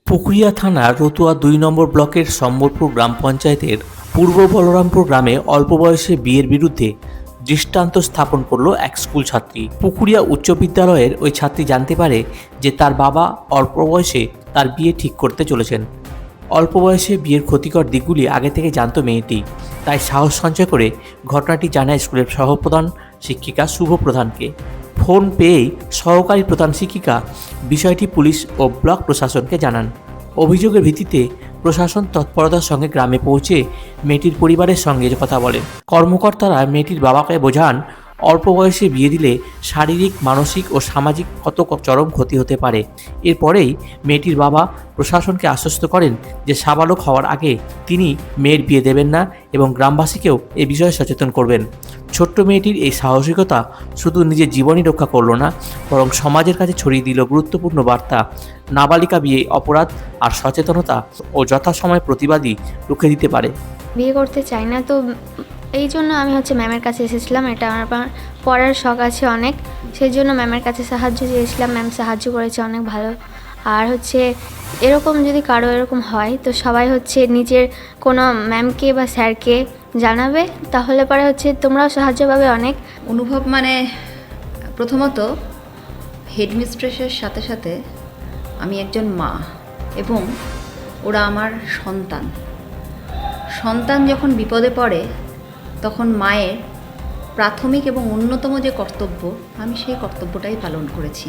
পুকুরিয়া থানার রতুয়া ২ নম্বর ব্লকের সম্বলপুর গ্রাম পঞ্চায়েতের পূর্ব বলরামপুর গ্রামে অল্প বয়সে বিয়ের বিরুদ্ধে দৃষ্টান্ত স্থাপন করল এক স্কুল ছাত্রী। পুকুরিয়া উচ্চ বিদ্যালয়ের ওই ছাত্রী জানতে পারে যে তার বাবা অল্প বয়সে তার বিয়ে ঠিক করতে চলেছেন। অল্প বয়সে বিয়ের ক্ষতিকর দিকগুলি আগে থেকে জানত মেয়েটি, তাই সাহস সঞ্চয় করে ঘটনাটি জানায় স্কুলের সহপ্রধান শিক্ষিকা শুভ প্রধানকে। ফোন পেয়েই সহকারী প্রধান শিক্ষিকা বিষয়টি পুলিশ ও ব্লক প্রশাসনকে জানান। অভিযোগের ভিত্তিতে প্রশাসন তৎপরতার সঙ্গে গ্রামে পৌঁছে মেয়েটির পরিবারের সঙ্গে কথা বলেন। কর্মকর্তারা মেয়েটির বাবাকে বোঝান অল্প বয়সে বিয়ে দিলে শারীরিক, মানসিক ও সামাজিক কত চরম ক্ষতি হতে পারে। এরপরেই মেয়েটির বাবা প্রশাসনকে আশ্বস্ত করেন যে সাবালক হওয়ার আগে তিনি মেয়ের বিয়ে দেবেন না এবং গ্রামবাসীকেও এ বিষয়ে সচেতন করবেন। ছোট্ট মেয়েটির এই সাহসিকতা শুধু নিজের জীবনই রক্ষা করল না, বরং সমাজের কাছে ছড়িয়ে দিল গুরুত্বপূর্ণ বার্তা। নাবালিকা বিয়ে অপরাধ, আর সচেতনতা ও যথাসময়ে প্রতিবাদী রুখে দিতে পারে। বিয়ে করতে চাই না, তো এই জন্য আমি ম্যামের কাছে এসেছিলাম। এটা আমার পড়ার শখ আছে অনেক, সেই জন্য ম্যামের কাছে সাহায্য চেয়েছিলাম। ম্যাম সাহায্য করেছে অনেক ভালো। আর এরকম যদি কারো এরকম হয় তো সবাই নিজের কোনো ম্যামকে বা স্যারকে জানাবে, তাহলে পরে তোমরাও সাহায্য পাবে অনেক। অনুভব প্রথমত হেডমিস্ট্রেসের সাথে সাথে আমি একজন মা এবং ওরা আমার সন্তান যখন বিপদে পড়ে তখন মায়ের প্রাথমিক এবং অন্যতম যে কর্তব্য, আমি সেই কর্তব্যটাই পালন করেছি।